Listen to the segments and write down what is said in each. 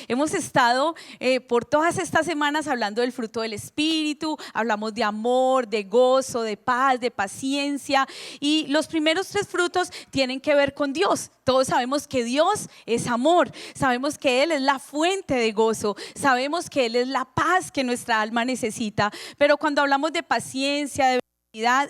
Hemos estado por todas estas semanas hablando del fruto del Espíritu, hablamos de amor, de gozo, de paz, de paciencia, y los primeros tres frutos tienen que ver con Dios. Todos sabemos que Dios es amor, sabemos que Él es la fuente de gozo, sabemos que Él es la paz que nuestra alma necesita, pero cuando hablamos de paciencia, de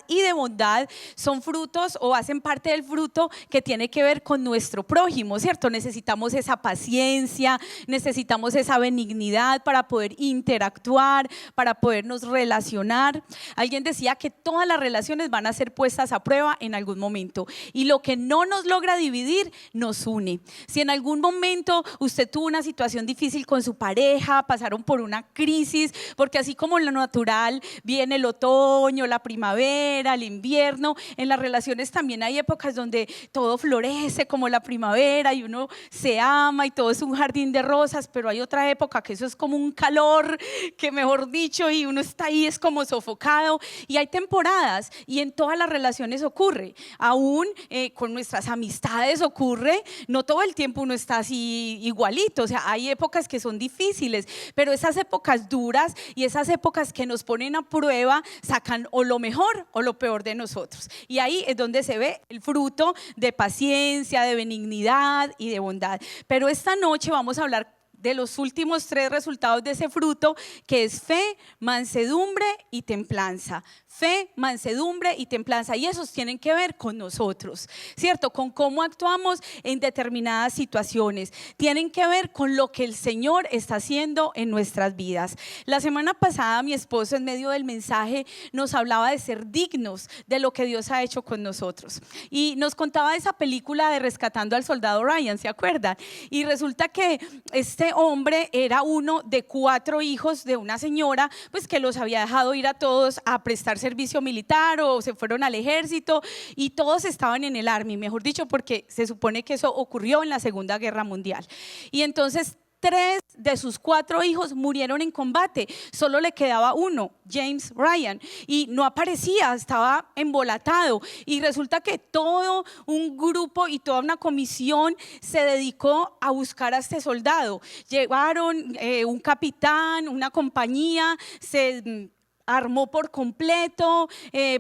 y de bondad, son frutos o hacen parte del fruto que tiene que ver con nuestro prójimo, ¿cierto? Necesitamos esa paciencia, necesitamos esa benignidad para poder interactuar, para podernos relacionar. Alguien decía que todas las relaciones van a ser puestas a prueba en algún momento, y lo que no nos logra dividir nos une. Si en algún momento usted tuvo una situación difícil con su pareja, pasaron por una crisis, porque así como en lo natural viene el otoño, la primavera, el invierno, en las relaciones también hay épocas donde todo florece como la primavera y uno se ama y todo es un jardín de rosas, pero hay otra época que eso es como un calor que, mejor dicho, y uno está ahí es como sofocado, y hay temporadas, y en todas las relaciones ocurre, aún con nuestras amistades ocurre, no todo el tiempo uno está así igualito, o sea, hay épocas que son difíciles, pero esas épocas duras y esas épocas que nos ponen a prueba sacan o lo mejor o lo peor de nosotros, y ahí es donde se ve el fruto de paciencia, de benignidad y de bondad. Pero esta noche vamos a hablar de los últimos tres resultados de ese fruto, que es fe, mansedumbre y templanza. Fe, mansedumbre y templanza, y esos tienen que ver con nosotros, ¿cierto? Con cómo actuamos en determinadas situaciones, tienen que ver con lo que el Señor está haciendo en nuestras vidas. La semana pasada mi esposo, en medio del mensaje, nos hablaba de ser dignos de lo que Dios ha hecho con nosotros, y nos contaba de esa película de Rescatando al Soldado Ryan, ¿se acuerdan? Y resulta que este hombre era uno de 4 hijos de una señora, pues que los había dejado ir a todos a prestar servicio militar o se fueron al ejército, y todos estaban en el Army, mejor dicho, porque se supone que eso ocurrió en la Segunda Guerra Mundial. Y entonces 3 de sus 4 hijos murieron en combate, solo le quedaba uno, James Ryan, y no aparecía, estaba embolatado, y resulta que todo un grupo y toda una comisión se dedicó a buscar a este soldado. Llevaron un capitán, una compañía, se armó por completo,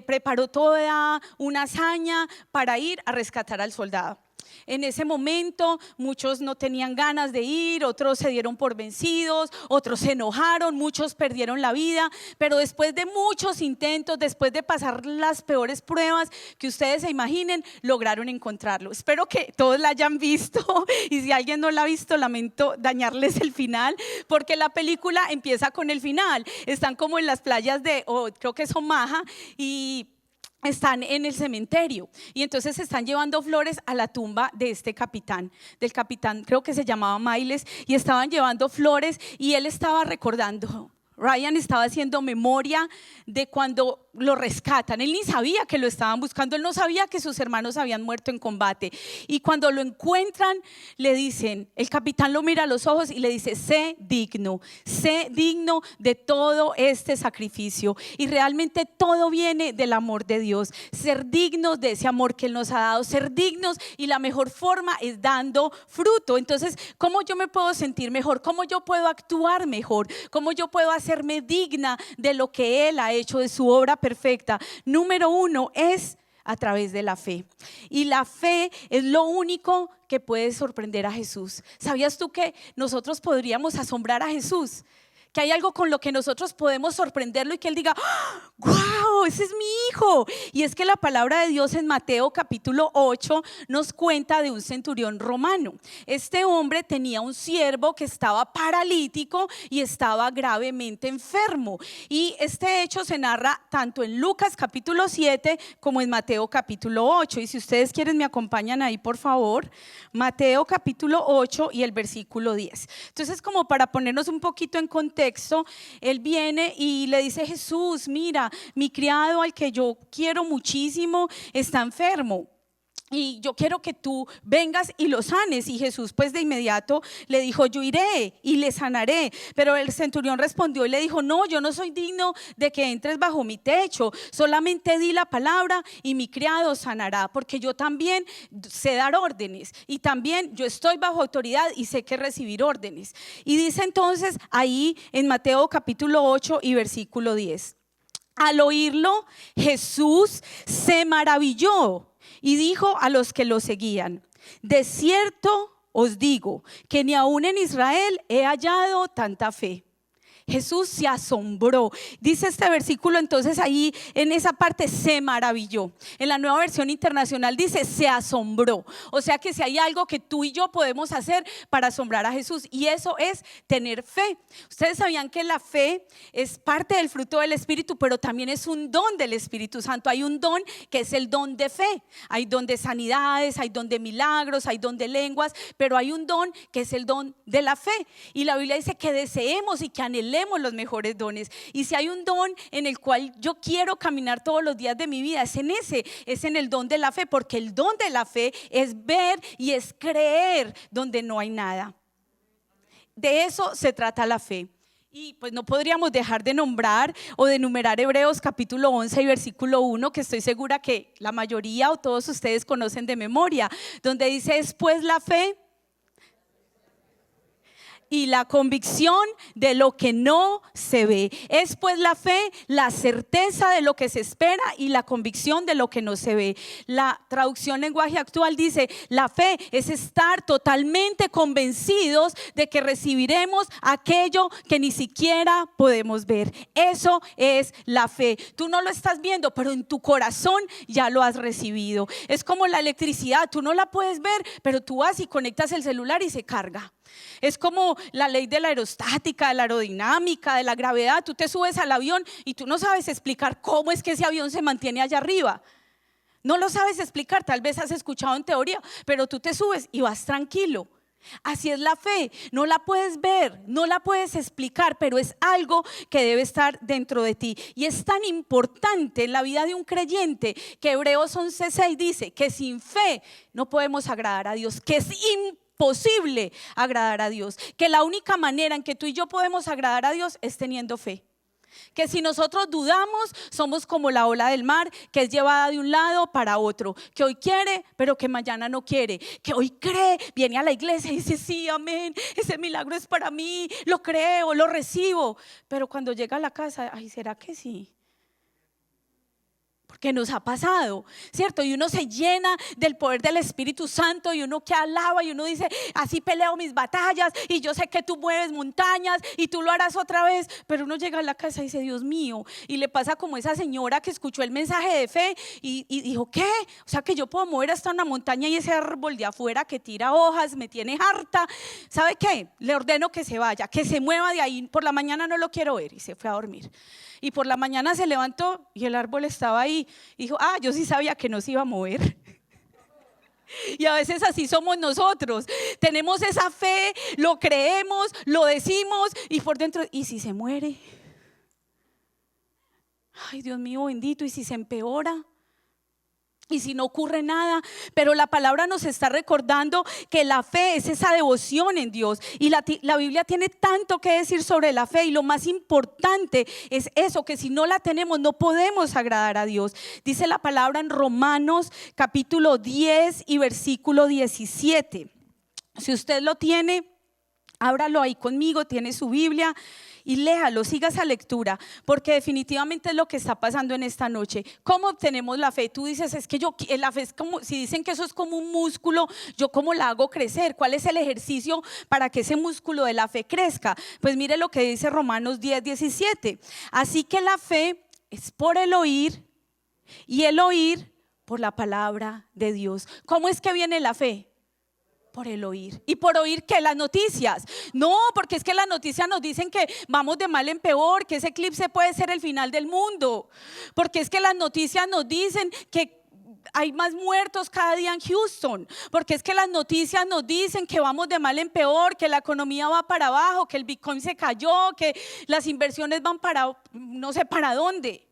preparó toda una hazaña para ir a rescatar al soldado. En ese momento muchos no tenían ganas de ir, otros se dieron por vencidos, otros se enojaron, muchos perdieron la vida, pero después de muchos intentos, después de pasar las peores pruebas que ustedes se imaginen, lograron encontrarlo. Espero que todos la hayan visto, y si alguien no la ha visto, lamento dañarles el final, porque la película empieza con el final. Están como en las playas de, creo que es Omaha, y están en el cementerio, y entonces están llevando flores a la tumba de este capitán, del capitán, creo que se llamaba Miles, y estaban llevando flores, y él estaba recordando, Ryan estaba haciendo memoria de cuando lo rescatan. Él ni sabía que lo estaban buscando, él no sabía que sus hermanos habían muerto en combate, y cuando lo encuentran le dicen, el capitán lo mira a los ojos y le dice: sé digno de todo este sacrificio, y realmente todo viene del amor de Dios, ser dignos de ese amor que Él nos ha dado, ser dignos, y la mejor forma es dando fruto. Entonces, ¿cómo yo me puedo sentir mejor? ¿Cómo yo puedo actuar mejor? ¿Cómo yo puedo hacerme digna de lo que Él ha hecho, de su obra perfecta? Número 1 es a través de la fe, y la fe es lo único que puede sorprender a Jesús. ¿Sabías tú que nosotros podríamos asombrar a Jesús? Que hay algo con lo que nosotros podemos sorprenderlo y que Él diga: ¡wow! Ese es mi hijo. Y es que la palabra de Dios en Mateo capítulo 8 nos cuenta de un centurión romano. Este hombre tenía un siervo que estaba paralítico y estaba gravemente enfermo, y este hecho se narra tanto en Lucas capítulo 7 como en Mateo capítulo 8, y si ustedes quieren me acompañan ahí, por favor. Mateo capítulo 8 y el versículo 10. Entonces, como para ponernos un poquito en contexto, él viene y le dice: Jesús, mira, mi criado, al que yo quiero muchísimo, está enfermo. y yo quiero que tú vengas y lo sanes. Y Jesús pues de inmediato le dijo, yo iré y le sanaré. Pero el centurión respondió y le dijo, no, yo no soy digno de que entres bajo mi techo, solamente di la palabra y mi criado sanará, porque yo también sé dar órdenes y también yo estoy bajo autoridad y sé que recibir órdenes. Y dice entonces ahí en Mateo capítulo 8 y versículo 10, al oírlo Jesús se maravilló y dijo a los que lo seguían, de cierto os digo que ni aún en Israel he hallado tanta fe. Jesús se asombró. Dice este versículo entonces ahí en esa parte, se maravilló. En la Nueva Versión Internacional dice se asombró. O sea que si hay algo que tú y yo podemos hacer para asombrar a Jesús, y eso es tener fe. Ustedes sabían que la fe es parte del fruto del Espíritu, pero también es un don del Espíritu Santo. Hay un don que es el don de fe. Hay don de sanidades, hay don de milagros, hay don de lenguas, pero hay un don que es el don de la fe. Y la Biblia dice que deseemos y que anhelemos los mejores dones. Y si hay un don en el cual yo quiero caminar todos los días de mi vida, es en ese, es en el don de la fe, porque el don de la fe es ver y es creer donde no hay nada. De eso se trata la fe. Y pues no podríamos dejar de nombrar o de enumerar Hebreos capítulo 11 y versículo 1, que estoy segura que la mayoría o todos ustedes conocen de memoria, donde dice, es pues la fe y la convicción de lo que no se ve. Es pues la fe, la certeza de lo que se espera y la convicción de lo que no se ve. La traducción lenguaje actual dice, la fe es estar totalmente convencidos de que recibiremos aquello que ni siquiera podemos ver. Eso es la fe. Tú no lo estás viendo, pero en tu corazón ya lo has recibido. Es como la electricidad, tú no la puedes ver, pero tú vas y conectas el celular y se carga. Es como la ley de la aerostática, de la aerodinámica, de la gravedad. Tú te subes al avión y tú no sabes explicar cómo es que ese avión se mantiene allá arriba. No lo sabes explicar, tal vez has escuchado en teoría, pero tú te subes y vas tranquilo. Así es la fe, no la puedes ver, no la puedes explicar, pero es algo que debe estar dentro de ti. Y es tan importante en la vida de un creyente que Hebreos 11:6 dice que sin fe no podemos agradar a Dios, que es imposible agradar a Dios, que la única manera en que tú y yo podemos agradar a Dios es teniendo fe. Que si nosotros dudamos, somos como la ola del mar que es llevada de un lado para otro, que hoy quiere pero que mañana no quiere, que hoy cree, viene a la iglesia y dice sí, amén, ese milagro es para mí, lo creo, lo recibo, pero cuando llega a la casa, ay, ¿será que sí? Que nos ha pasado, ¿cierto? Y uno se llena del poder del Espíritu Santo y uno que alaba y uno dice, así peleo mis batallas y yo sé que tú mueves montañas y tú lo harás otra vez, pero uno llega a la casa y dice, Dios mío, y le pasa como esa señora que escuchó el mensaje de fe y dijo, ¿qué? O sea que yo puedo mover hasta una montaña y ese árbol de afuera que tira hojas me tiene harta. ¿Sabe qué? Le ordeno que se vaya, que se mueva de ahí, por la mañana no lo quiero ver, y se fue a dormir. Y por la mañana se levantó y el árbol estaba ahí. Y dijo, yo sí sabía que no se iba a mover. Y a veces así somos nosotros. Tenemos esa fe, lo creemos, lo decimos y por dentro, ¿y si se muere? Ay, Dios mío bendito, ¿y si se empeora? Y si no ocurre nada, pero la palabra nos está recordando que la fe es esa devoción en Dios. Y la Biblia tiene tanto que decir sobre la fe. Y lo más importante es eso, que si no la tenemos no podemos agradar a Dios. Dice la palabra en Romanos capítulo 10 y versículo 17. Si usted lo tiene, ábralo ahí conmigo, tiene su Biblia. Y léalo, siga esa lectura, porque definitivamente es lo que está pasando en esta noche. ¿Cómo obtenemos la fe? Tú dices, es que la fe es como, si dicen que eso es como un músculo, ¿yo cómo la hago crecer? ¿Cuál es el ejercicio para que ese músculo de la fe crezca? Pues mire lo que dice Romanos 10:17. Así que la fe es por el oír y el oír por la palabra de Dios. ¿Cómo es que viene la fe? Por el oír. ¿Y por oír qué? Las noticias. No, porque es que las noticias nos dicen que vamos de mal en peor, que ese eclipse puede ser el final del mundo. Porque es que las noticias nos dicen que hay más muertos cada día en Houston. Porque es que las noticias nos dicen que vamos de mal en peor, que la economía va para abajo, que el Bitcoin se cayó, que las inversiones van para no sé para dónde.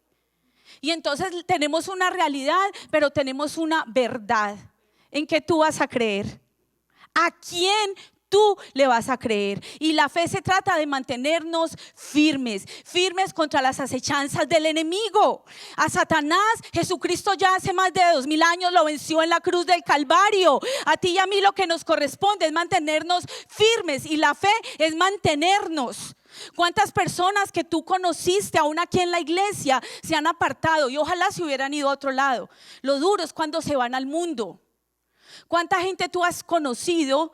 Y entonces tenemos una realidad, pero tenemos una verdad. en qué tú vas a creer. ¿A quién tú le vas a creer? Y la fe se trata de mantenernos firmes, firmes contra las acechanzas del enemigo. A Satanás, Jesucristo ya hace más de 2000 años lo venció en la cruz del Calvario. A ti y a mí lo que nos corresponde es mantenernos firmes, y la fe es mantenernos. ¿Cuántas personas que tú conociste aún aquí en la iglesia se han apartado y ojalá se hubieran ido a otro lado? Lo duro es cuando se van al mundo. ¿Cuánta gente tú has conocido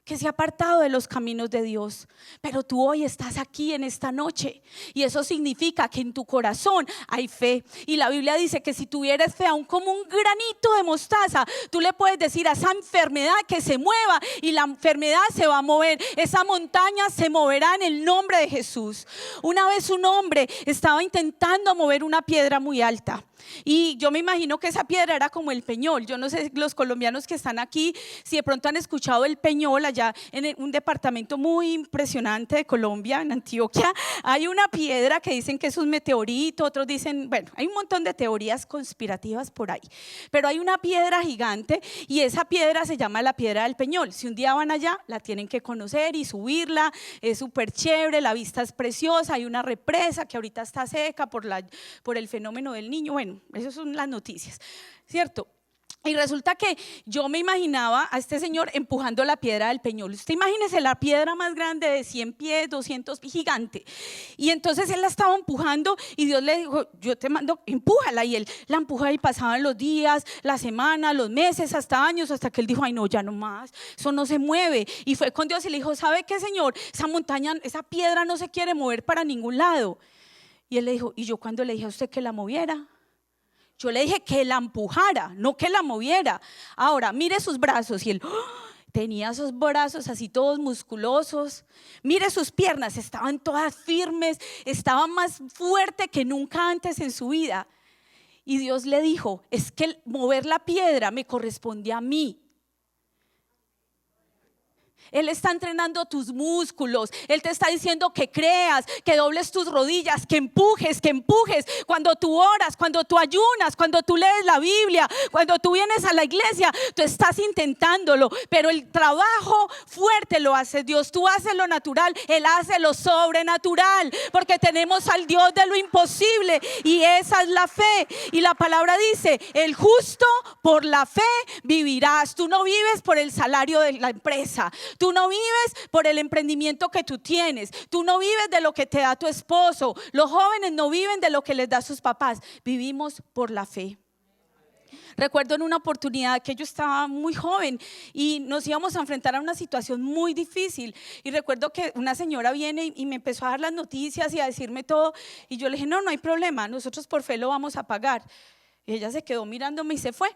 que se ha apartado de los caminos de Dios? Pero tú hoy estás aquí en esta noche, y eso significa que en tu corazón hay fe. Y la Biblia dice que si tuvieras fe aún como un granito de mostaza, tú le puedes decir a esa enfermedad que se mueva, y la enfermedad se va a mover. Esa montaña se moverá en el nombre de Jesús. Una vez un hombre estaba intentando mover una piedra muy alta, y yo me imagino que esa piedra era como el Peñol. Yo no sé, los colombianos que están aquí, si de pronto han escuchado el Peñol. Allá en un departamento muy impresionante de Colombia, en Antioquia, hay una piedra que dicen que es un meteorito, otros dicen, bueno, hay un montón de teorías conspirativas por ahí, pero hay una piedra gigante, y esa piedra se llama la piedra del Peñol. Si un día van allá, la tienen que conocer y subirla. Es súper chévere, la vista es preciosa. Hay una represa que ahorita está seca por el fenómeno del Niño. Bueno, esas son las noticias, ¿cierto? Y resulta que yo me imaginaba a este señor empujando la piedra del Peñol. Usted imagínese la piedra más grande de 100 pies, 200 pies, gigante. Y entonces él la estaba empujando, y Dios le dijo: yo te mando, empújala. Y él la empujaba, y pasaban los días, las semanas, los meses, hasta años, hasta que él dijo: ay no, ya no más, eso no se mueve. Y fue con Dios y le dijo: ¿sabe qué, Señor? Esa montaña, esa piedra no se quiere mover para ningún lado. Y él le dijo: ¿y yo cuándo le dije a usted que la moviera? Yo le dije que la empujara, no que la moviera. Ahora, mire sus brazos. Y él tenía esos brazos así todos musculosos. Mire sus piernas, estaban todas firmes, estaba más fuerte que nunca antes en su vida. Y Dios le dijo: es que mover la piedra me corresponde a mí. Él está entrenando tus músculos. Él te está diciendo que creas, que dobles tus rodillas, que empujes, que empujes. Cuando tú oras, cuando tú ayunas, cuando tú lees la Biblia, cuando tú vienes a la iglesia, tú estás intentándolo, pero el trabajo fuerte lo hace Dios. Tú haces lo natural, Él hace lo sobrenatural, porque tenemos al Dios de lo imposible, y esa es la fe. Y la palabra dice: el justo por la fe vivirás. Tú no vives por el salario de la empresa. Tú no vives por el emprendimiento que tú tienes. Tú no vives de lo que te da tu esposo. Los jóvenes no viven de lo que les da sus papás. Vivimos por la fe. Recuerdo en una oportunidad que yo estaba muy joven y nos íbamos a enfrentar a una situación muy difícil, y recuerdo que una señora viene y me empezó a dar las noticias y a decirme todo, y yo le dije: no, no hay problema, nosotros por fe lo vamos a pagar. Y ella se quedó mirándome y se fue.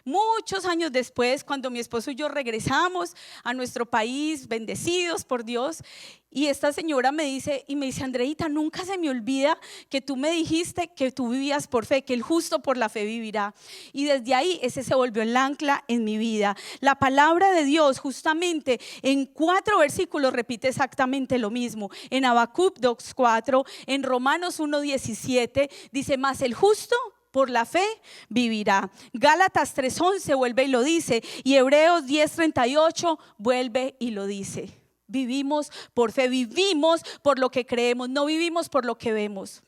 Muchos años después, cuando mi esposo y yo regresamos a nuestro país, bendecidos por Dios, y esta señora me dice: Andreita, nunca se me olvida que tú me dijiste que tú vivías por fe, que el justo por la fe vivirá. Y desde ahí ese se volvió el ancla en mi vida. La palabra de Dios justamente en 4 versículos repite exactamente lo mismo. En Habacuc 2:4, en Romanos 1:17 dice: mas el justo por la fe vivirá. Gálatas 3:11 vuelve y lo dice, y Hebreos 10:38 vuelve y lo dice. Vivimos por fe, vivimos por lo que creemos, no vivimos por lo que vemos,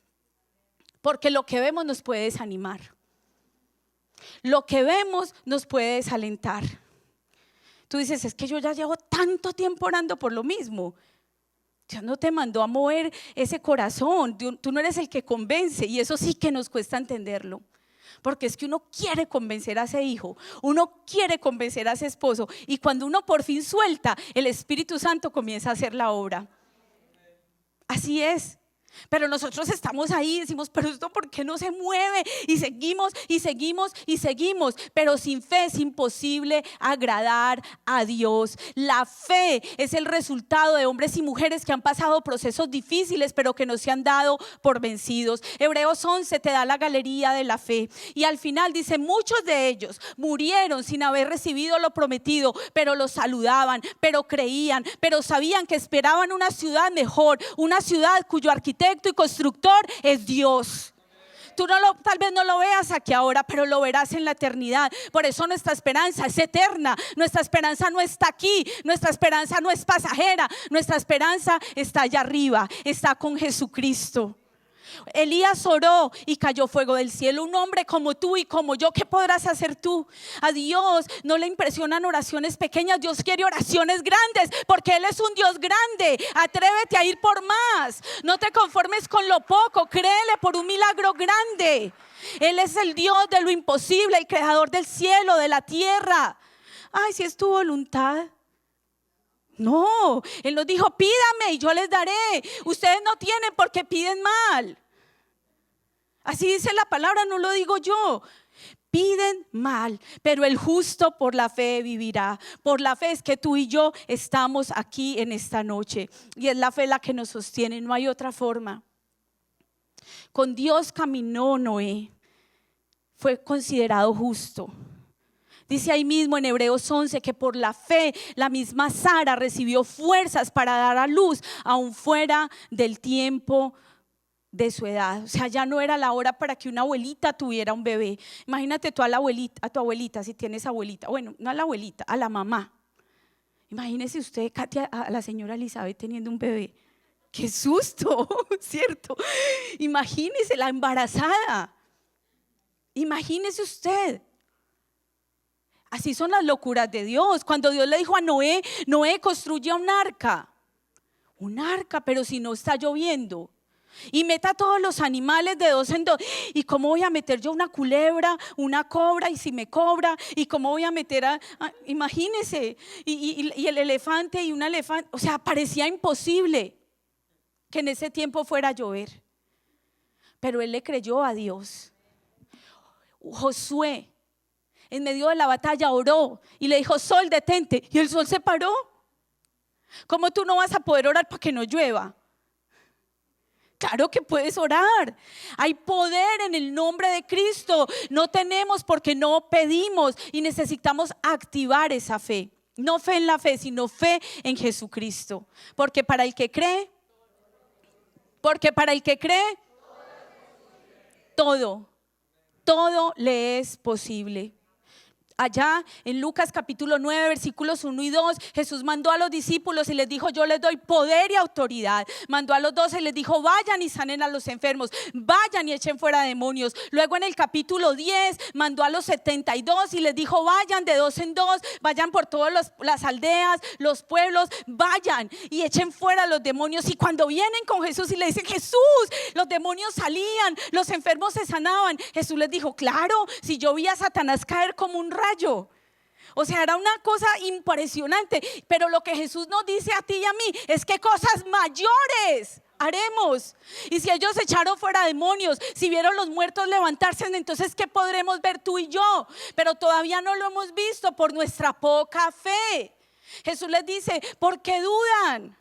porque lo que vemos nos puede desanimar, lo que vemos nos puede desalentar. Tú dices: es que yo ya llevo tanto tiempo orando por lo mismo. Dios no te mandó a mover ese corazón. Tú no eres el que convence, y eso sí que nos cuesta entenderlo, porque es que uno quiere convencer a ese hijo, uno quiere convencer a ese esposo, y cuando uno por fin suelta, el Espíritu Santo comienza a hacer la obra. Así es. Pero nosotros estamos ahí y decimos: pero esto ¿por qué no se mueve? Y seguimos y seguimos y seguimos. Pero sin fe es imposible agradar a Dios. La fe es el resultado de hombres y mujeres que han pasado procesos difíciles, pero que no se han dado por vencidos. Hebreos 11 te da la galería de la fe, y al final dice: muchos de ellos murieron sin haber recibido lo prometido, pero lo saludaban, pero creían, pero sabían que esperaban una ciudad mejor, una ciudad cuyo arquitecto y constructor es Dios. Tú tal vez no lo veas aquí ahora, pero lo verás en la eternidad. Por eso nuestra esperanza es eterna. Nuestra esperanza no está aquí. Nuestra esperanza no es pasajera. Nuestra esperanza está allá arriba. Está con Jesucristo. Elías oró y cayó fuego del cielo. Un hombre como tú y como yo, ¿qué podrás hacer tú? A Dios no le impresionan oraciones pequeñas. Dios quiere oraciones grandes porque Él es un Dios grande. Atrévete a ir por más. No te conformes con lo poco. Créele por un milagro grande. Él es el Dios de lo imposible, el creador del cielo, de la tierra. Ay, si es tu voluntad. No, Él nos dijo: pídame y yo les daré. Ustedes no tienen porque piden mal. Así dice la palabra, no lo digo yo. Piden mal, pero el justo por la fe vivirá. Por la fe es que tú y yo estamos aquí en esta noche. Y es la fe la que nos sostiene, no hay otra forma. Con Dios caminó Noé. Fue considerado justo. Dice ahí mismo en Hebreos 11 que por la fe la misma Sara recibió fuerzas para dar a luz aún fuera del tiempo de su edad. O sea, ya no era la hora para que una abuelita tuviera un bebé. Imagínate tú a tu abuelita, si tienes abuelita. Bueno, no a la abuelita, a la mamá. Imagínese usted, Katia, a la señora Elizabeth teniendo un bebé. ¡Qué susto! ¿Cierto? Imagínese la embarazada. Imagínese usted. Así son las locuras de Dios. Cuando Dios le dijo a Noé: Noé, construye un arca, pero si no está lloviendo, y meta todos los animales de 2 en 2. ¿Y cómo voy a meter yo una culebra, una cobra? Y si me cobra, ¿y cómo voy a meter imagínese, y el elefante y un elefante? O sea, parecía imposible que en ese tiempo fuera a llover. Pero él le creyó a Dios. Josué, en medio de la batalla, oró y le dijo: sol, detente, y el sol se paró. ¿Cómo tú no vas a poder orar para que no llueva? Claro que puedes orar. Hay poder en el nombre de Cristo. No tenemos porque no pedimos, y necesitamos activar esa fe. No fe en la fe, sino fe en Jesucristo. Porque para el que cree, todo le es posible. Allá en Lucas capítulo 9 versículos 1 y 2, Jesús mandó a los discípulos y les dijo: yo les doy poder y autoridad. Mandó a los 12 y les dijo: vayan y sanen a los enfermos, vayan y echen fuera demonios. Luego en el capítulo 10 mandó a los 72 y les dijo: vayan de 2 en 2, vayan por todas las aldeas, los pueblos, vayan y echen fuera los demonios. Y cuando vienen con Jesús y le dicen: Jesús, los demonios salían, los enfermos se sanaban, Jesús les dijo: claro, si yo vi a Satanás caer como un rayo. O sea, era una cosa impresionante. Pero lo que Jesús nos dice a ti y a mí es que cosas mayores haremos. Y si ellos echaron fuera demonios, si vieron los muertos levantarse, entonces ¿qué podremos ver tú y yo? Pero todavía no lo hemos visto por nuestra poca fe. Jesús les dice: ¿por qué dudan?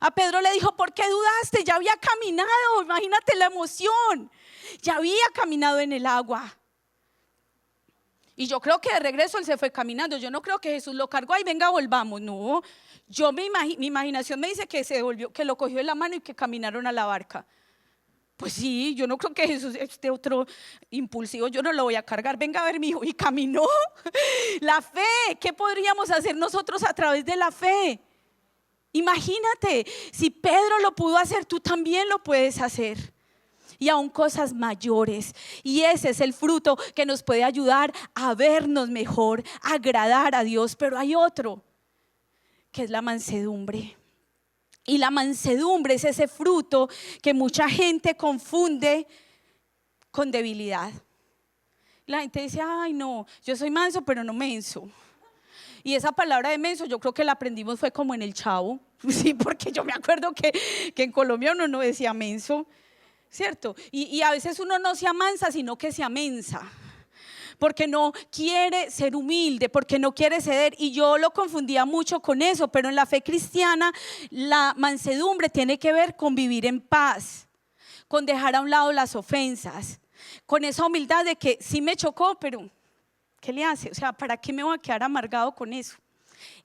A Pedro le dijo: ¿por qué dudaste? Ya había caminado, imagínate la emoción. Ya había caminado en el agua. Y yo creo que de regreso él se fue caminando. Yo no creo que Jesús lo cargó: ay, venga, volvamos. No, mi imaginación me dice que se devolvió, que lo cogió en la mano y que caminaron a la barca. Pues sí, yo no creo que Jesús, este otro impulsivo, yo no lo voy a cargar. Venga a ver, mi hijo. Y caminó. La fe, ¿qué podríamos hacer nosotros a través de la fe? Imagínate, si Pedro lo pudo hacer, tú también lo puedes hacer. Y aún cosas mayores. Y ese es el fruto que nos puede ayudar a vernos mejor, a agradar a Dios. Pero hay otro, que es la mansedumbre. Y la mansedumbre es ese fruto que mucha gente confunde con debilidad. La gente dice: ay, no, yo soy manso pero no menso. Y esa palabra de menso yo creo que la aprendimos fue como en el Chavo. Sí, porque yo me acuerdo que en Colombia uno no decía menso, ¿cierto? Y a veces uno no se amansa, sino que se amensa, porque no quiere ser humilde, porque no quiere ceder. Y yo lo confundía mucho con eso. Pero en la fe cristiana la mansedumbre tiene que ver con vivir en paz, con dejar a un lado las ofensas, con esa humildad de que sí me chocó, pero ¿qué le hace? O sea, ¿para qué me voy a quedar amargado con eso?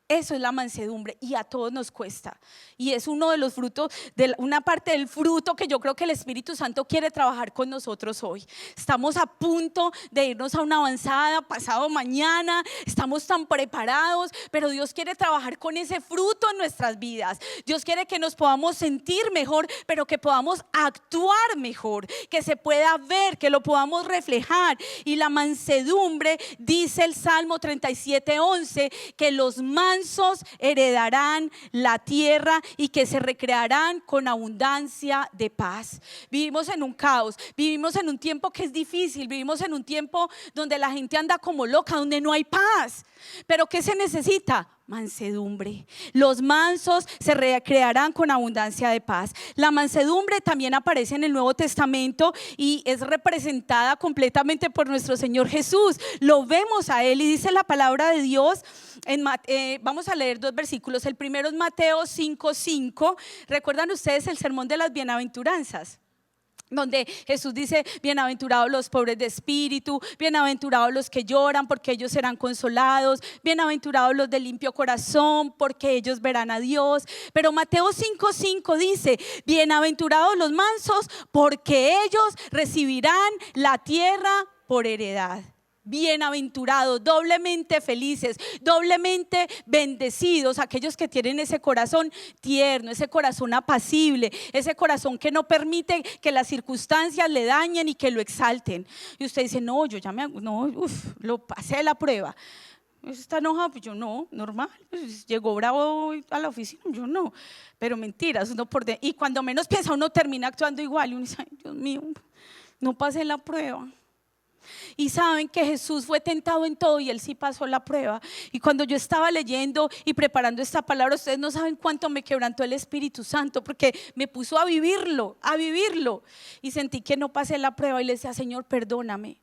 Eso es la mansedumbre y a todos nos cuesta. Y es uno de los frutos, una parte del fruto que yo creo que el Espíritu Santo quiere trabajar con nosotros hoy. Estamos a punto de irnos a una avanzada, pasado mañana, estamos tan preparados, pero Dios quiere trabajar con ese fruto en nuestras vidas. Dios quiere que nos podamos sentir mejor, pero que podamos actuar mejor, que se pueda ver, que lo podamos reflejar. Y la mansedumbre, dice el Salmo 37:11, que los mansos heredarán la tierra y que se recrearán con abundancia de paz. Vivimos en un caos, vivimos en un tiempo que es difícil, vivimos en un tiempo donde la gente anda como loca, donde no hay paz. Pero ¿qué se necesita? Mansedumbre. Los mansos se recrearán con abundancia de paz. La mansedumbre también aparece en el Nuevo Testamento y es representada completamente por nuestro Señor Jesús. Lo vemos a Él y dice la palabra de Dios vamos a leer 2 versículos. El primero es Mateo 5:5. ¿Recuerdan ustedes el sermón de las bienaventuranzas? Donde Jesús dice: bienaventurados los pobres de espíritu, bienaventurados los que lloran, porque ellos serán consolados, bienaventurados los de limpio corazón, porque ellos verán a Dios. Pero Mateo 5:5 dice: bienaventurados los mansos, porque ellos recibirán la tierra por heredad. Bienaventurados, doblemente felices, doblemente bendecidos aquellos que tienen ese corazón tierno, ese corazón apacible, ese corazón que no permite que las circunstancias le dañen y que lo exalten. Y usted dice: no, yo ya lo pasé la prueba. ¿Está enojado? Pues yo no, normal. Pues llegó bravo a la oficina, yo no. Pero mentiras, y cuando menos piensa uno termina actuando igual y uno dice: ay, Dios mío, no pasé la prueba. Y saben que Jesús fue tentado en todo y Él sí pasó la prueba. Y cuando yo estaba leyendo y preparando esta palabra, ustedes no saben cuánto me quebrantó el Espíritu Santo, porque me puso a vivirlo. Y sentí que no pasé la prueba y le decía: Señor, perdóname,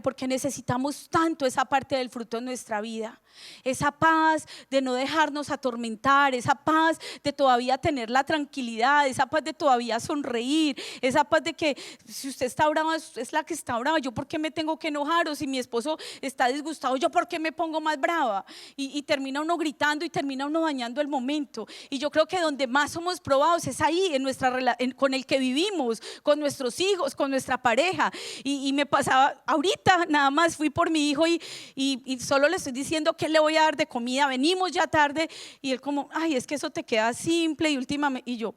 porque necesitamos tanto esa parte del fruto en nuestra vida. Esa paz de no dejarnos atormentar, esa paz de todavía tener la tranquilidad, esa paz de todavía sonreír, esa paz de que si usted está brava, es la que está brava, yo por qué me tengo que enojar, o si mi esposo está disgustado, yo por qué me pongo más brava, y termina uno gritando y termina uno dañando el momento. Y yo creo que donde más somos probados es ahí, en nuestra con el que vivimos, con nuestros hijos, con nuestra pareja. Y me pasaba ahorita, nada más fui por mi hijo y solo le estoy diciendo que le voy a dar de comida, venimos ya tarde, y él como: ay, es que eso te queda simple y últimamente, y yo: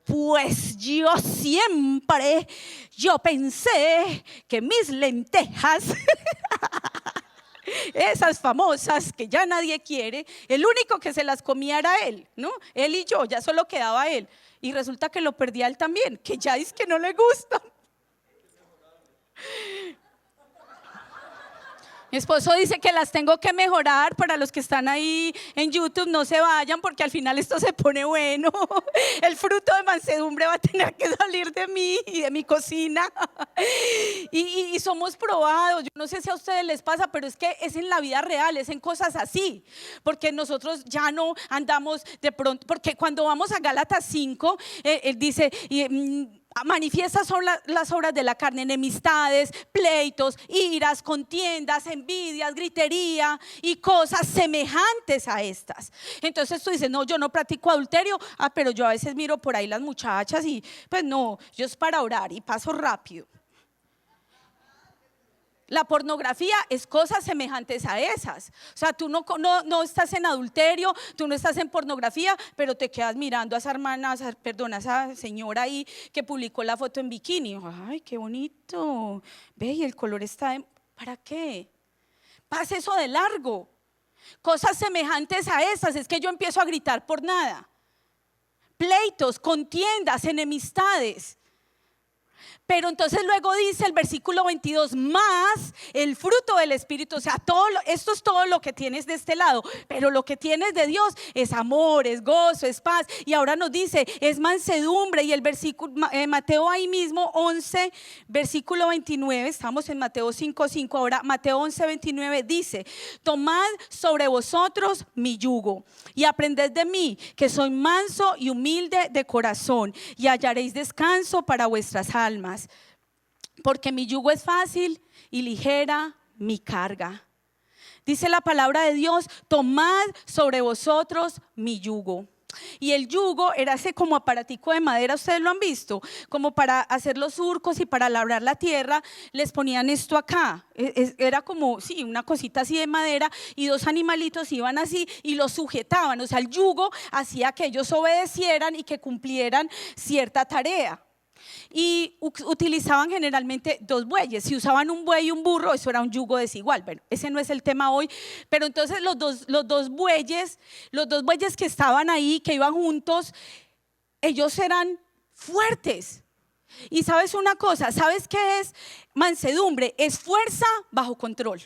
pues yo pensé que mis lentejas esas famosas que ya nadie quiere, el único que se las comía era él, ¿no? Él y yo, ya solo quedaba él, y resulta que lo perdía él también, que ya es que no le gusta. Mi esposo dice que las tengo que mejorar. Para los que están ahí en YouTube, no se vayan, porque al final esto se pone bueno. El fruto de mansedumbre va a tener que salir de mí y de mi cocina. Y somos probados. Yo no sé si a ustedes les pasa, pero es que es en la vida real, es en cosas así. Porque nosotros ya no andamos de pronto, porque cuando vamos a Gálatas 5, él dice: manifiestas son las obras de la carne: enemistades, pleitos, iras, contiendas, envidias, gritería y cosas semejantes a estas. Entonces tú dices: no, yo no practico adulterio, pero yo a veces miro por ahí las muchachas y pues no, yo es para orar y paso rápido. La pornografía es cosas semejantes a esas. O sea, tú no estás en adulterio, tú no estás en pornografía, pero te quedas mirando a esa hermana, a esa señora ahí que publicó la foto en bikini. Ay, qué bonito. Ve, y el color está ¿para qué? Pasa eso de largo. Cosas semejantes a esas, es que yo empiezo a gritar por nada. Pleitos, contiendas, enemistades. Pero entonces luego dice el versículo 22: más el fruto del Espíritu. O sea, esto es todo lo que tienes de este lado, pero lo que tienes de Dios es amor, es gozo, es paz. Y ahora nos dice: es mansedumbre. Y el versículo, Mateo ahí mismo 11, versículo 29, estamos en Mateo 5:5, ahora Mateo 11, 29 dice: tomad sobre vosotros mi yugo y aprended de mí, que soy manso y humilde de corazón, y hallaréis descanso para vuestras almas. Porque mi yugo es fácil y ligera mi carga. Dice la palabra de Dios, tomad sobre vosotros mi yugo. Y el yugo era ese como aparatico de madera, ustedes lo han visto, como para hacer los surcos y para labrar la tierra, les ponían esto acá, era como, sí, una cosita así de madera y dos animalitos iban así y los sujetaban, o sea, el yugo hacía que ellos obedecieran y que cumplieran cierta tarea. Y utilizaban generalmente dos bueyes. Si usaban un buey y un burro, eso era un yugo desigual. Bueno, ese no es el tema hoy, pero entonces los dos bueyes que estaban ahí, que iban juntos, ellos eran fuertes. Y sabes una cosa, ¿sabes qué es mansedumbre? Es fuerza bajo control.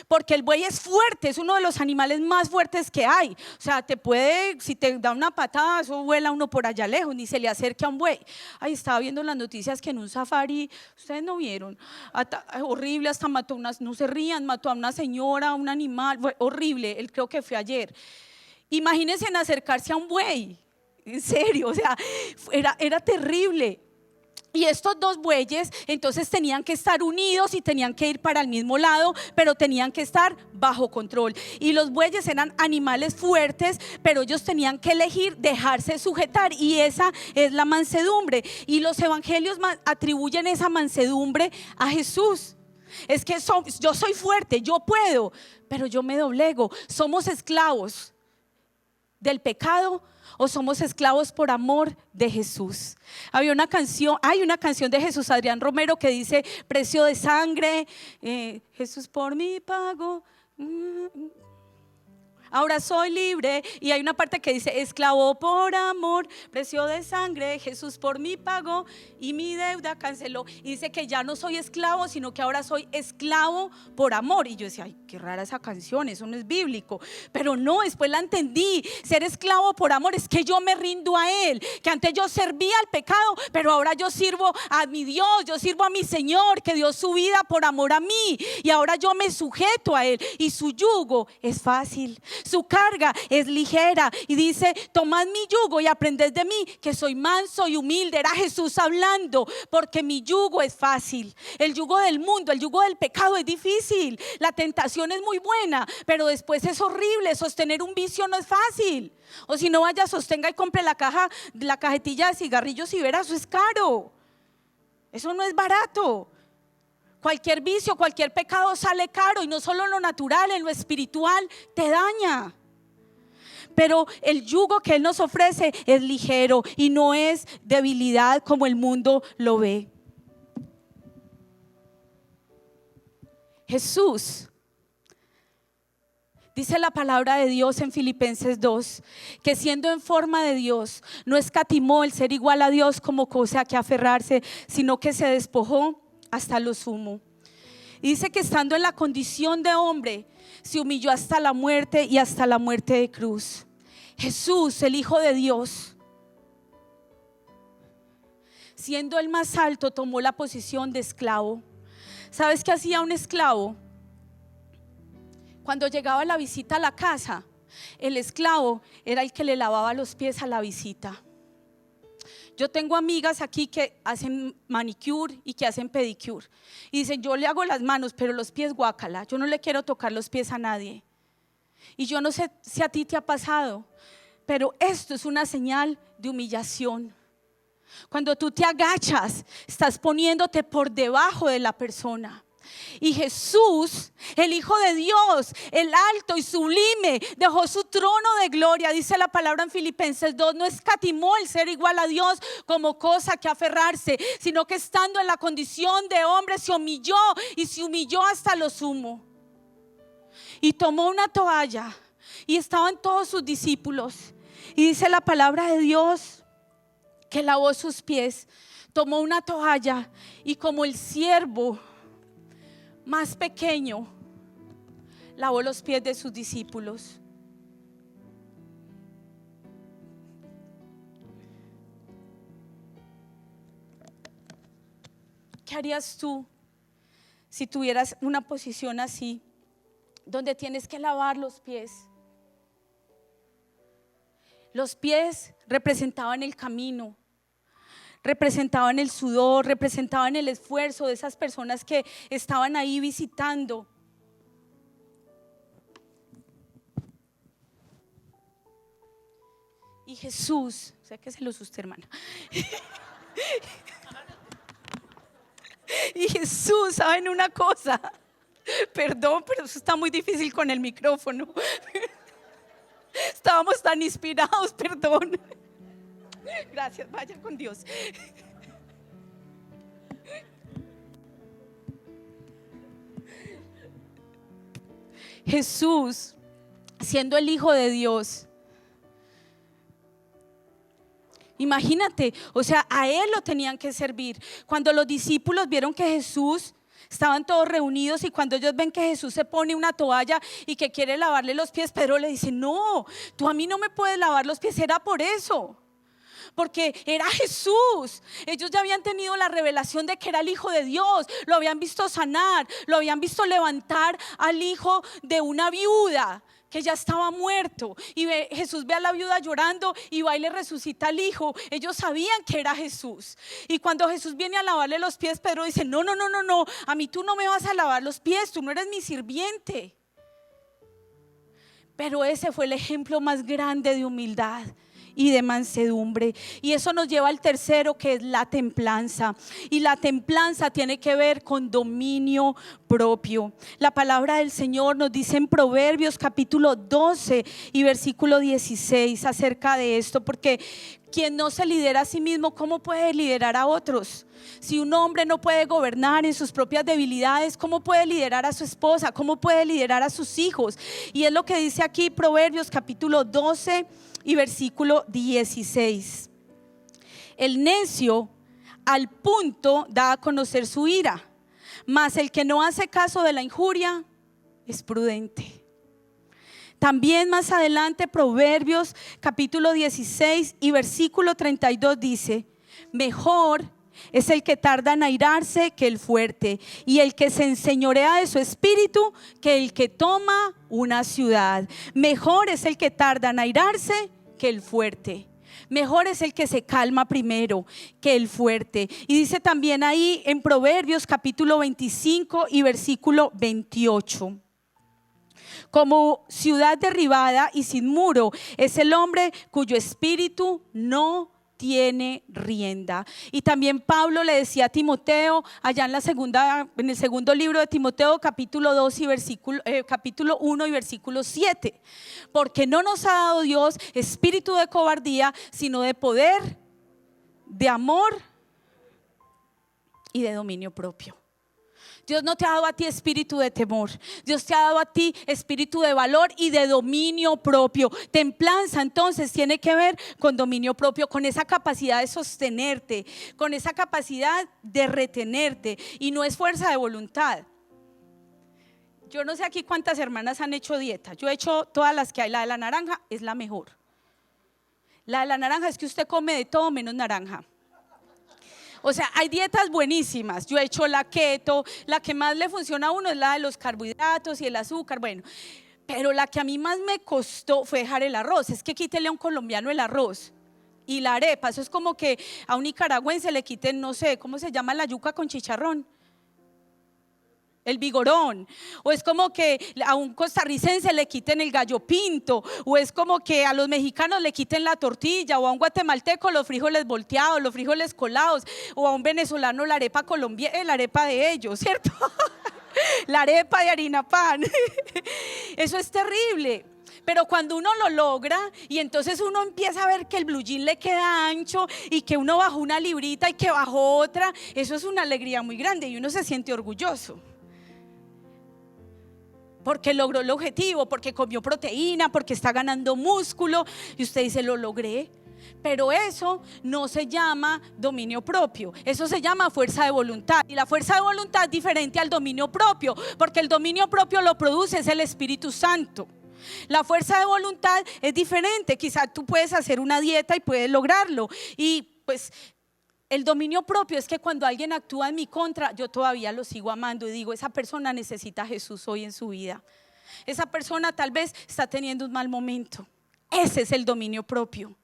Porque el buey es fuerte, es uno de los animales más fuertes que hay. O sea, te puede, si te da una patada, eso vuela uno por allá lejos, ni se le acerque a un buey. Ay, estaba viendo las noticias que en un safari, ustedes no vieron, horrible, hasta mató no se rían, mató a una señora, a un animal, horrible, creo que fue ayer. Imagínense en acercarse a un buey, en serio, o sea, era terrible. Y estos dos bueyes entonces tenían que estar unidos y tenían que ir para el mismo lado, pero tenían que estar bajo control. Y los bueyes eran animales fuertes, pero ellos tenían que elegir dejarse sujetar, y esa es la mansedumbre. Y los evangelios atribuyen esa mansedumbre a Jesús. Es que yo soy fuerte, yo puedo, pero yo me doblego. Somos esclavos del pecado o somos esclavos por amor de Jesús. Hay una canción de Jesús Adrián Romero que dice: precio de sangre, Jesús por mí pagó, ahora soy libre. Y hay una parte que dice: esclavo por amor, precio de sangre, Jesús por mí pagó y mi deuda canceló. Y dice que ya no soy esclavo, sino que ahora soy esclavo por amor. Y yo decía: ay, qué rara esa canción, eso no es bíblico. Pero no, después la entendí. Ser esclavo por amor es que yo me rindo a Él, que antes yo servía al pecado, pero ahora yo sirvo a mi Dios, yo sirvo a mi Señor, que dio su vida por amor a mí, y ahora yo me sujeto a Él, y su yugo es fácil, su carga es ligera. Y dice: tomad mi yugo y aprended de mí, que soy manso y humilde. Era Jesús hablando, porque mi yugo es fácil. El yugo del mundo, el yugo del pecado es difícil. La tentación es muy buena, pero después es horrible. Sostener un vicio no es fácil. O si no, vaya, sostenga y compre la cajetilla de cigarrillos y verá, eso es caro. Eso no es barato. Cualquier vicio, cualquier pecado sale caro, y no solo en lo natural, en lo espiritual te daña. Pero el yugo que Él nos ofrece es ligero y no es debilidad como el mundo lo ve. Jesús, dice la palabra de Dios en Filipenses 2, que siendo en forma de Dios, no escatimó el ser igual a Dios como cosa a que aferrarse, sino que se despojó hasta lo sumo. Y dice que estando en la condición de hombre, se humilló hasta la muerte, y hasta la muerte de cruz. Jesús, el Hijo de Dios, siendo el más alto, tomó la posición de esclavo. ¿Sabes qué hacía un esclavo? Cuando llegaba la visita a la casa, el esclavo era el que le lavaba los pies a la visita. Yo tengo amigas aquí que hacen manicure y que hacen pedicure, y dicen: yo le hago las manos, pero los pies guácala, yo no le quiero tocar los pies a nadie. Y yo no sé si a ti te ha pasado, pero esto es una señal de humillación. Cuando tú te agachas, estás poniéndote por debajo de la persona. Y Jesús, el Hijo de Dios, el alto y sublime, dejó su trono de gloria. Dice la palabra en Filipenses 2, no escatimó el ser igual a Dios como cosa que aferrarse, sino que estando en la condición de hombre se humilló, y se humilló hasta lo sumo. Y tomó una toalla, y estaban todos sus discípulos, y dice la palabra de Dios que lavó sus pies. Tomó una toalla y, como el siervo más pequeño, lavó los pies de sus discípulos. ¿Qué harías tú si tuvieras una posición así, donde tienes que lavar los pies? Los pies representaban el camino, representaban el sudor, representaban el esfuerzo de esas personas que estaban ahí visitando. Y Jesús, sé que se lo asuste, hermana. Y Jesús, ¿saben una cosa? Perdón, pero eso está muy difícil con el micrófono. Estábamos tan inspirados, perdón. Gracias, vaya con Dios. Jesús, siendo el Hijo de Dios, imagínate, o sea, a Él lo tenían que servir. Cuando los discípulos vieron que Jesús, estaban todos reunidos, y cuando ellos ven que Jesús se pone una toalla y que quiere lavarle los pies, Pedro le dice: no, tú a mí no me puedes lavar los pies. Era por eso, porque era Jesús. Ellos ya habían tenido la revelación de que era el Hijo de Dios, lo habían visto sanar, lo habían visto levantar al hijo de una viuda que ya estaba muerto, y Jesús ve a la viuda llorando y va y le resucita al hijo. Ellos sabían que era Jesús, y cuando Jesús viene a lavarle los pies, Pedro dice: no, no, no, no, no, a mí tú no me vas a lavar los pies, tú no eres mi sirviente. Pero ese fue el ejemplo más grande de humildad y de mansedumbre. Y eso nos lleva al tercero, que es la templanza. Y la templanza tiene que ver con dominio propio. La palabra del Señor nos dice en Proverbios capítulo 12 y versículo 16 acerca de esto, porque quien no se lidera a sí mismo, ¿cómo puede liderar a otros? Si un hombre no puede gobernar en sus propias debilidades, ¿cómo puede liderar a su esposa? ¿Cómo puede liderar a sus hijos? Y es lo que dice aquí Proverbios capítulo 12 y versículo 16. El necio al punto da a conocer su ira, mas el que no hace caso de la injuria es prudente. También más adelante Proverbios capítulo 16 y versículo 32 dice: mejor es el que tarda en airarse que el fuerte, y el que se enseñorea de su espíritu que el que toma una ciudad. Mejor es el que tarda en airarse que el fuerte. Mejor es el que se calma primero que el fuerte. Y dice también ahí en Proverbios capítulo 25 y versículo 28: como ciudad derribada y sin muro es el hombre cuyo espíritu no tiene rienda. Y también Pablo le decía a Timoteo allá en el segundo libro de Timoteo capítulo 2 y capítulo 1 y versículo 7: porque no nos ha dado Dios espíritu de cobardía, sino de poder, de amor y de dominio propio. Dios no te ha dado a ti espíritu de temor. Dios te ha dado a ti espíritu de valor y de dominio propio. Templanza entonces tiene que ver con dominio propio, con esa capacidad de sostenerte, con esa capacidad de retenerte, y no es fuerza de voluntad. Yo no sé aquí cuántas hermanas han hecho dieta. Yo he hecho todas las que hay. La de la naranja es la mejor. La de la naranja es que usted come de todo menos naranja. O sea, hay dietas buenísimas. Yo he hecho la keto. La que más le funciona a uno es la de los carbohidratos y el azúcar. Bueno, pero la que a mí más me costó fue dejar el arroz. Es que quítele a un colombiano el arroz y la arepa. Eso es como que a un nicaragüense le quiten, no sé, ¿cómo se llama la yuca con chicharrón? El vigorón. O es como que a un costarricense le quiten el gallo pinto, o es como que a los mexicanos le quiten la tortilla, o a un guatemalteco los frijoles volteados, los frijoles colados, o a un venezolano la arepa colombiana, la arepa de ellos, ¿cierto? La arepa de harina pan. Eso es terrible. Pero cuando uno lo logra, y entonces uno empieza a ver que el blue jean le queda ancho, y que uno bajó una librita y que bajó otra, eso es una alegría muy grande y uno se siente orgulloso. Porque logró el objetivo, porque comió proteína, porque está ganando músculo, y usted dice: lo logré. Pero eso no se llama dominio propio, eso se llama fuerza de voluntad. Y la fuerza de voluntad es diferente al dominio propio, porque el dominio propio lo produce es el Espíritu Santo. La fuerza de voluntad es diferente. Quizás tú puedes hacer una dieta y puedes lograrlo, y pues el dominio propio es que cuando alguien actúa en mi contra, yo todavía lo sigo amando y digo: esa persona necesita a Jesús hoy en su vida. Esa persona tal vez está teniendo un mal momento. Ese es el dominio propio.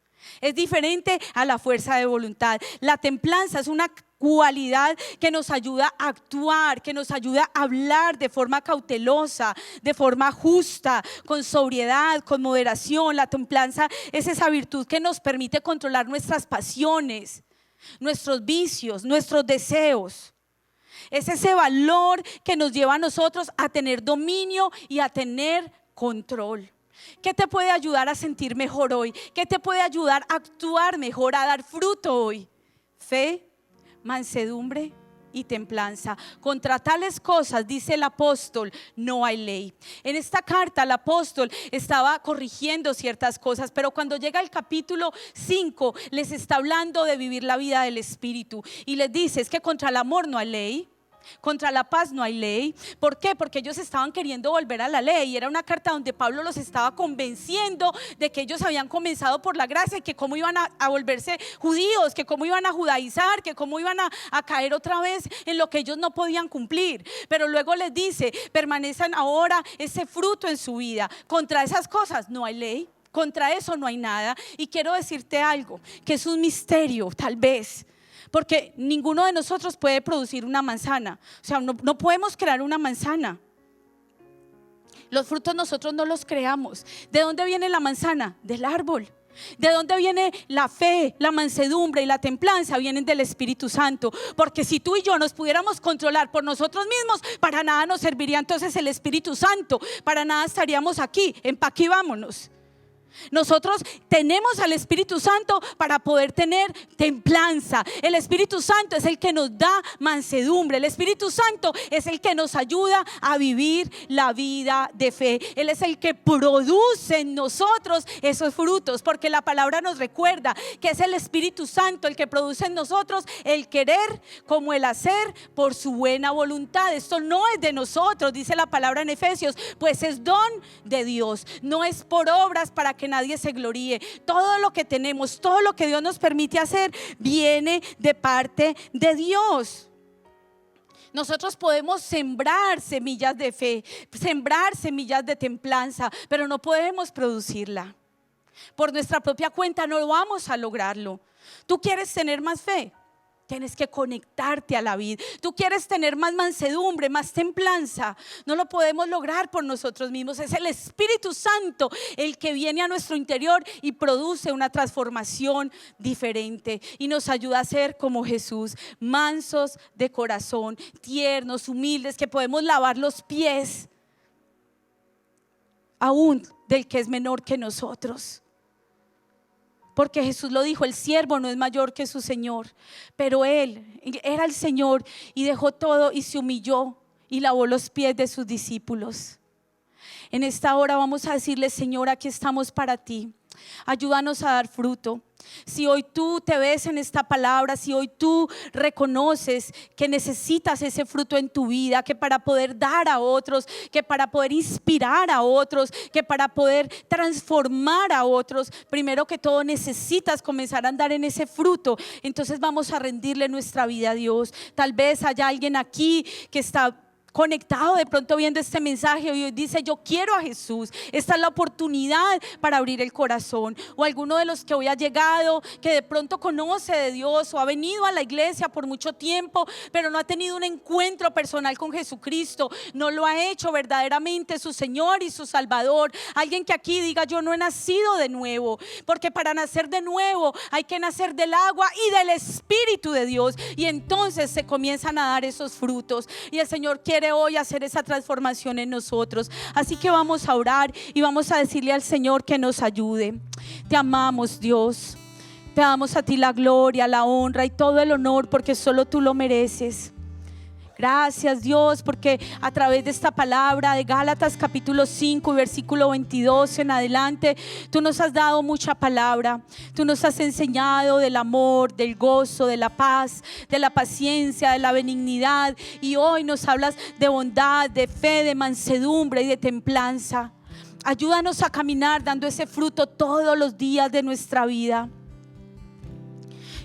Es diferente a la fuerza de voluntad. La templanza es una cualidad que nos ayuda a actuar, que nos ayuda a hablar de forma cautelosa, de forma justa, con sobriedad, con moderación. La templanza es esa virtud que nos permite controlar nuestras pasiones, nuestros vicios, nuestros deseos. Es ese valor que nos lleva a nosotros a tener dominio y a tener control. ¿Qué te puede ayudar a sentir mejor hoy? ¿Qué te puede ayudar a actuar mejor, a dar fruto hoy? Fe, mansedumbre y templanza. Contra tales cosas, dice el apóstol, no hay ley. En esta carta el apóstol estaba corrigiendo ciertas cosas, pero cuando llega el capítulo 5 les está hablando de vivir la vida del Espíritu y les dice, es que contra el amor no hay ley, contra la paz no hay ley. ¿Por qué? Porque ellos estaban queriendo volver a la ley. Era una carta donde Pablo los estaba convenciendo de que ellos habían comenzado por la gracia y que cómo iban a volverse judíos, que cómo iban a judaizar, que cómo iban a caer otra vez en lo que ellos no podían cumplir. Pero luego les dice, permanezcan ahora ese fruto en su vida. Contra esas cosas no hay ley, contra eso no hay nada. Y quiero decirte algo, que es un misterio tal vez, porque ninguno de nosotros puede producir una manzana. O sea, no podemos crear una manzana. Los frutos nosotros no los creamos. ¿De dónde viene la manzana? Del árbol. ¿De dónde viene la fe, la mansedumbre y la templanza? Vienen del Espíritu Santo. Porque si tú y yo nos pudiéramos controlar por nosotros mismos, para nada nos serviría entonces el Espíritu Santo. Para nada estaríamos aquí, empaque y vámonos. Nosotros tenemos al Espíritu Santo para poder tener templanza. El Espíritu Santo es el que nos da mansedumbre. El Espíritu Santo es el que nos ayuda a vivir la vida de fe. Él es el que produce en nosotros esos frutos, porque la palabra nos recuerda que es el Espíritu Santo el que produce en nosotros el querer como el hacer por su buena voluntad. Esto no es de nosotros, dice la palabra en Efesios, pues es don de Dios. No es por obras para que nadie se gloríe. Todo lo que tenemos, todo lo que Dios nos permite hacer, viene de parte de Dios. Nosotros podemos sembrar semillas de fe, sembrar semillas de templanza, pero no podemos producirla. Por nuestra propia cuenta no vamos a lograrlo. ¿Tú quieres tener más fe? Tienes que conectarte a la vid. Tú quieres tener más mansedumbre, más templanza. No lo podemos lograr por nosotros mismos. Es el Espíritu Santo el que viene a nuestro interior y produce una transformación diferente y nos ayuda a ser como Jesús, mansos de corazón, tiernos, humildes, que podemos lavar los pies aún del que es menor que nosotros. Porque Jesús lo dijo, el siervo no es mayor que su Señor, pero Él era el Señor y dejó todo y se humilló y lavó los pies de sus discípulos. En esta hora vamos a decirle, Señor, aquí estamos para ti. Ayúdanos a dar fruto. Si hoy tú te ves en esta palabra, si hoy tú reconoces que necesitas ese fruto en tu vida, que para poder dar a otros, que para poder inspirar a otros, que para poder transformar a otros, primero que todo necesitas comenzar a andar en ese fruto, entonces vamos a rendirle nuestra vida a Dios. Tal vez haya alguien aquí que está conectado de pronto viendo este mensaje y hoy dice, yo quiero a Jesús. Esta es la oportunidad para abrir el corazón. O alguno de los que hoy ha llegado, que de pronto conoce de Dios o ha venido a la iglesia por mucho tiempo, pero no ha tenido un encuentro personal con Jesucristo, no lo ha hecho verdaderamente su Señor y su Salvador. Alguien que aquí diga, yo no he nacido de nuevo, porque para nacer de nuevo hay que nacer del agua y del Espíritu de Dios, y entonces se comienzan a dar esos frutos, y el Señor quiere hoy hacer esa transformación en nosotros. Así que vamos a orar y vamos a decirle al Señor que nos ayude. Te amamos, Dios. Te damos a ti la gloria, la honra y todo el honor, porque solo tú lo mereces. Gracias, Dios, porque a través de esta palabra de Gálatas capítulo 5 y versículo 22 en adelante, tú nos has dado mucha palabra. Tú nos has enseñado del amor, del gozo, de la paz, de la paciencia, de la benignidad, y hoy nos hablas de bondad, de fe, de mansedumbre y de templanza. Ayúdanos a caminar dando ese fruto todos los días de nuestra vida.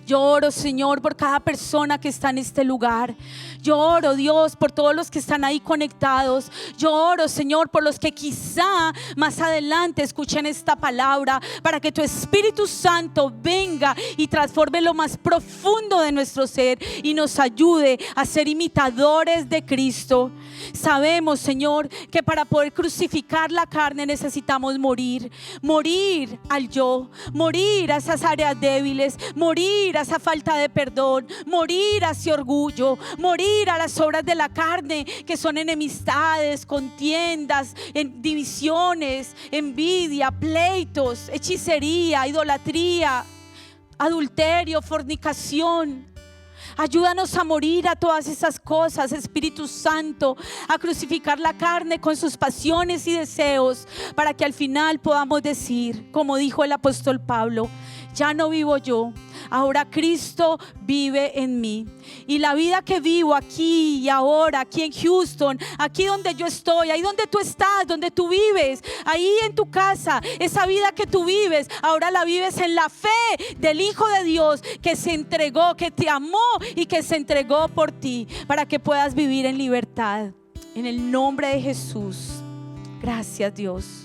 Yo oro, Señor, por cada persona que está en este lugar. Yo oro, Dios, por todos los que están ahí conectados. Yo oro, Señor, por los que quizá más adelante escuchen esta palabra, para que tu Espíritu Santo venga y transforme lo más profundo de nuestro ser y nos ayude a ser imitadores de Cristo. Sabemos, Señor, que para poder crucificar la carne necesitamos morir al yo, morir a esas áreas débiles, morir a esa falta de perdón, morir a ese orgullo, morir a las obras de la carne que son enemistades, contiendas, divisiones, envidia, pleitos, hechicería, idolatría, adulterio, fornicación. Ayúdanos a morir a todas esas cosas, Espíritu Santo, a crucificar la carne con sus pasiones y deseos, para que al final podamos decir, como dijo el apóstol Pablo: ya no vivo yo, ahora Cristo vive en mí. Y la vida que vivo aquí y ahora, aquí en Houston, aquí donde yo estoy, ahí donde tú estás, donde tú vives, ahí en tu casa, esa vida que tú vives, ahora la vives en la fe del Hijo de Dios que se entregó, que te amó y que se entregó por ti, para que puedas vivir en libertad. En el nombre de Jesús. Gracias, Dios.